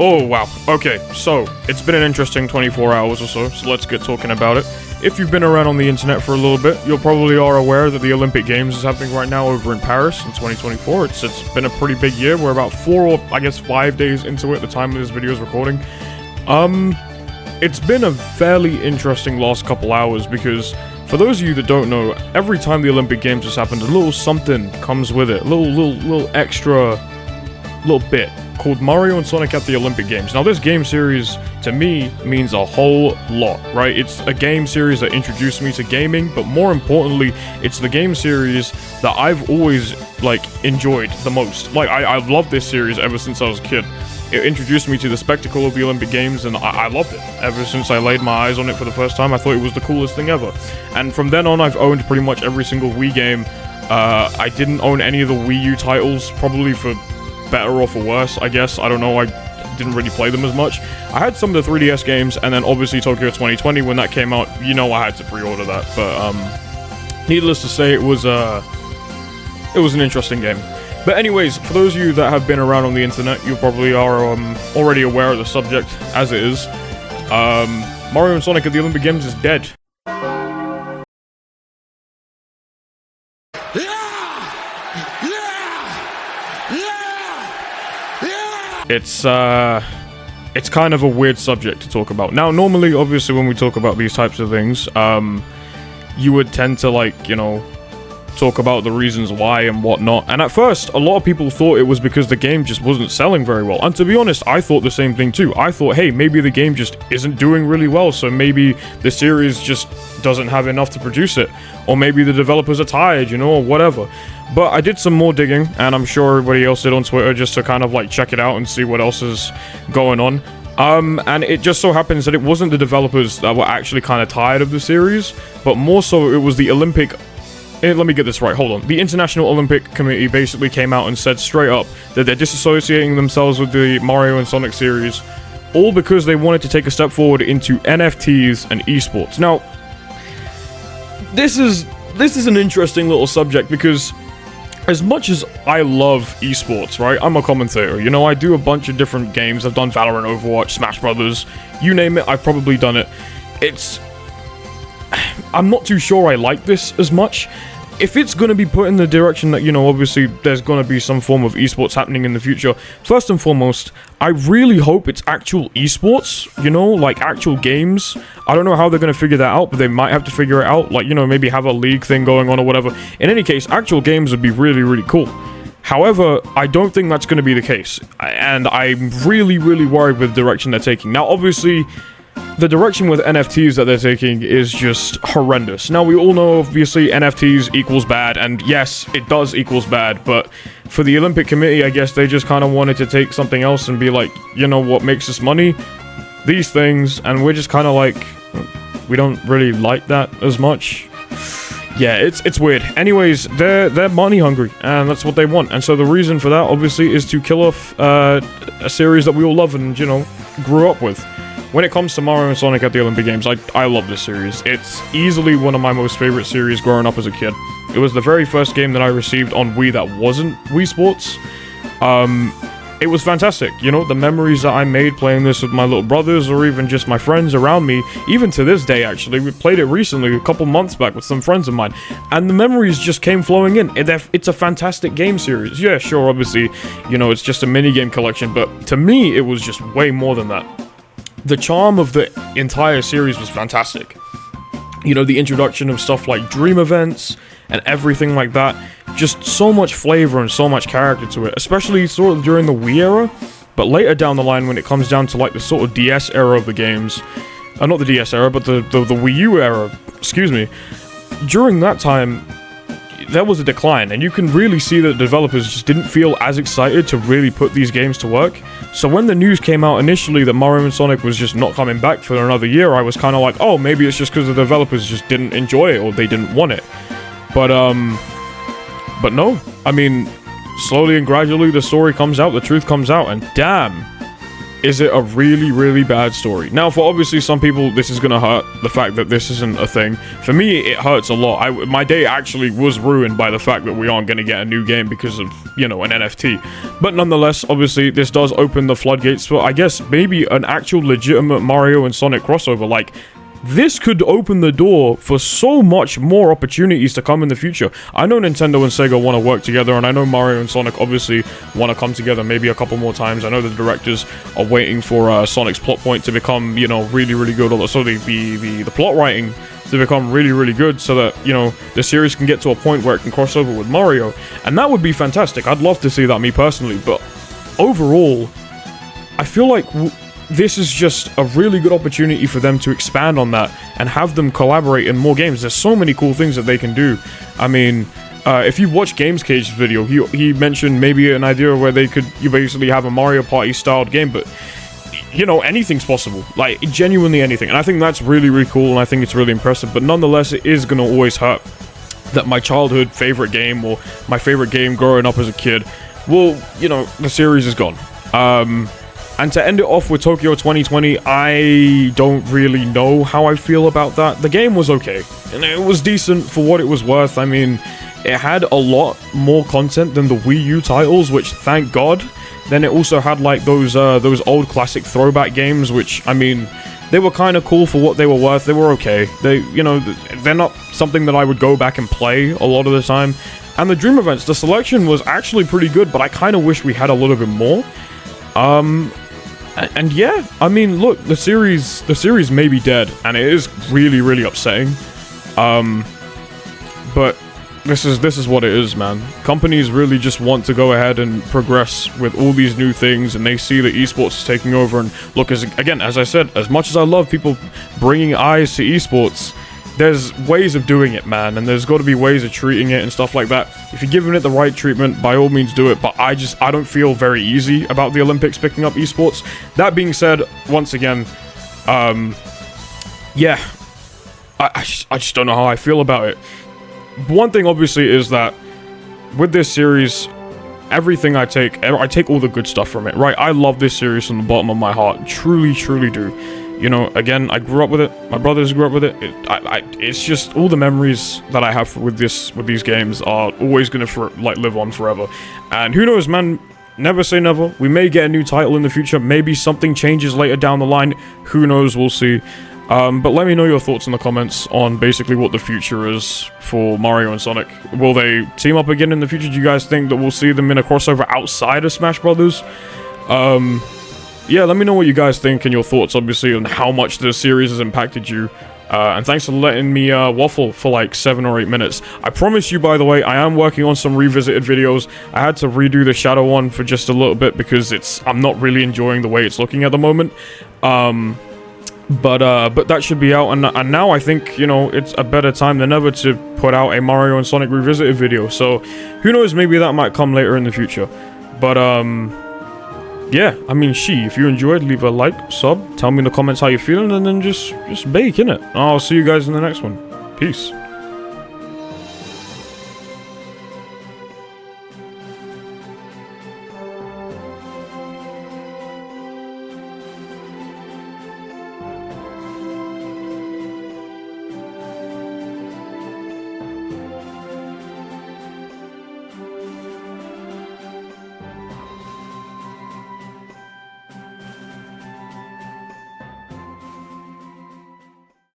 Oh, wow. Okay, so, it's been an interesting 24 hours or so let's get talking about it. If you've been around on the internet for a little bit, you probably are aware that the Olympic Games is happening right now over in Paris in 2024. It's been a pretty big year. We're about 4 or, I guess, 5 days into it at the time of this video's recording. It's been a fairly interesting last couple hours because, for those of you that don't know, every time the Olympic Games has happened, a little something comes with it. A little extra, little bit called Mario and Sonic at the Olympic Games. Now, this game series, to me, means a whole lot, right? It's a game series that introduced me to gaming, but more importantly, it's the game series that I've always, enjoyed the most. I've loved this series ever since I was a kid. It introduced me to the spectacle of the Olympic Games, and I loved it. Ever since I laid my eyes on it for the first time, I thought it was the coolest thing ever. And from then on, I've owned pretty much every single Wii game. I didn't own any of the Wii U titles, probably for better or for worse, I guess. I don't know, I didn't really play them as much. I had some of the 3DS games, and then obviously Tokyo 2020, when that came out, I had to pre-order that. But, needless to say, it was an interesting game. But anyways, for those of you that have been around on the internet, you probably are already aware of the subject as it is. Mario and Sonic at the Olympic Games is dead. It's kind of a weird subject to talk about. Now, normally, obviously, when we talk about these types of things, you would tend to, talk about the reasons why and whatnot. And at first, a lot of people thought it was because the game just wasn't selling very well. And to be honest, I thought the same thing too. I thought, hey, maybe the game just isn't doing really well, so maybe the series just doesn't have enough to produce it. Or maybe the developers are tired, or whatever. But I did some more digging, and I'm sure everybody else did on Twitter, just to kind of check it out and see what else is going on. And it just so happens that it wasn't the developers that were actually kind of tired of the series, but more so it was the let me get this right, hold on. The International Olympic Committee basically came out and said straight up that they're disassociating themselves with the Mario and Sonic series, all because they wanted to take a step forward into NFTs and esports. Now, this is an interesting little subject because as much as I love esports, right? I'm a commentator, I do a bunch of different games. I've done Valorant, Overwatch, Smash Brothers, you name it, I've probably done it. I'm not too sure I like this as much. If it's going to be put in the direction that, obviously there's going to be some form of esports happening in the future, first and foremost, I really hope it's actual esports, actual games. I don't know how they're going to figure that out, but they might have to figure it out, maybe have a league thing going on or whatever. In any case, actual games would be really, really cool. However, I don't think that's going to be the case, and I'm really, really worried with the direction they're taking. Now, obviously, the direction with NFTs that they're taking is just horrendous. Now, we all know, obviously, NFTs equals bad, and yes, it does equals bad, but for the Olympic Committee, I guess they just kind of wanted to take something else and be like, what makes us money? These things, and we're just kind of we don't really like that as much. Yeah, it's weird. Anyways, they're money hungry, and that's what they want, and so the reason for that, obviously, is to kill off a series that we all love and, grew up with. When it comes to Mario and Sonic at the Olympic Games, I love this series. It's easily one of my most favorite series growing up as a kid. It was the very first game that I received on Wii that wasn't Wii Sports. It was fantastic. The memories that I made playing this with my little brothers or even just my friends around me, even to this day, actually. We played it recently, a couple months back with some friends of mine, and the memories just came flowing in. It's a fantastic game series. Yeah, sure, obviously, it's just a minigame collection, but to me, it was just way more than that. The charm of the entire series was fantastic. The introduction of stuff like dream events and everything like that. Just so much flavor and so much character to it, especially sort of during the Wii era. But later down the line, when it comes down to the sort of DS era of the games, not the DS era, but the Wii U era, excuse me. During that time, there was a decline, and you can really see that the developers just didn't feel as excited to really put these games to work. So when the news came out initially that Mario and Sonic was just not coming back for another year, I was kind of like, oh, maybe it's just because the developers just didn't enjoy it or they didn't want it. But no. I mean, slowly and gradually the story comes out, the truth comes out, and damn, is it a really, really bad story? Now, for obviously some people, this is gonna hurt, the fact that this isn't a thing. For me, it hurts a lot. My day actually was ruined by the fact that we aren't gonna get a new game because of, you know, an NFT. But nonetheless, obviously, this does open the floodgates for, I guess, maybe an actual legitimate Mario and Sonic crossover. Like, this could open the door for so much more opportunities to come in the future. I know Nintendo and Sega want to work together, and I know Mario and Sonic obviously want to come together maybe a couple more times. I know the directors are waiting for Sonic's plot point to become, you know, really, really good. So the plot writing to become really, really good, so that, you know, the series can get to a point where it can cross over with Mario, and that would be fantastic. I'd love to see that, me personally, but overall, I feel like this is just a really good opportunity for them to expand on that and have them collaborate in more games. There's so many cool things that they can do. I mean, if you watch Games Cage's video, he mentioned maybe an idea where you basically have a Mario Party styled game, but, you know, anything's possible. Like, genuinely anything. And I think that's really, really cool, and I think it's really impressive. But nonetheless, it is gonna always hurt that my childhood favorite game, or my favorite game growing up as a kid, well, you know, the series is gone. And to end it off with Tokyo 2020, I don't really know how I feel about that. The game was okay, and it was decent for what it was worth. I mean, it had a lot more content than the Wii U titles, which, thank God. Then it also had, like, those old classic throwback games, which, I mean, they were kind of cool for what they were worth. They were okay. You know, they're not something that I would go back and play a lot of the time. And the Dream Events, the selection was actually pretty good, but I kind of wish we had a little bit more. And yeah, I mean, look, the series may be dead, and it is really, really upsetting. But this is what it is, man. Companies really just want to go ahead and progress with all these new things, and they see that esports is taking over. And look, as I said, as much as I love people bringing eyes to esports, there's ways of doing it, man, and there's got to be ways of treating it and stuff like that. If you're giving it the right treatment, by all means do it, but I don't feel very easy about the Olympics picking up esports. That being said, once again, yeah, I just don't know how I feel about it. One thing, obviously, is that with this series, everything I take all the good stuff from it, right? I love this series from the bottom of my heart, truly, truly do. You know, again, I grew up with it. My brothers grew up with it. It's just all the memories that I have with these games are always gonna live on forever. And who knows, man? Never say never. We may get a new title in the future. Maybe something changes later down the line. Who knows? We'll see. But let me know your thoughts in the comments on basically what the future is for Mario and Sonic. Will they team up again in the future? Do you guys think that we'll see them in a crossover outside of Smash Brothers? Yeah, let me know what you guys think and your thoughts, obviously, on how much the series has impacted you. And thanks for letting me waffle for like 7 or 8 minutes. I promise you, by the way, I am working on some revisited videos. I had to redo the Shadow one for just a little bit because I'm not really enjoying the way it's looking at the moment. But that should be out, and now I think, you know, it's a better time than ever to put out a Mario and Sonic Revisited video. So who knows, maybe that might come later in the future. But yeah, I mean, if you enjoyed, leave a like, sub, tell me in the comments how you're feeling, and then just bake, innit? I'll see you guys in the next one. Peace.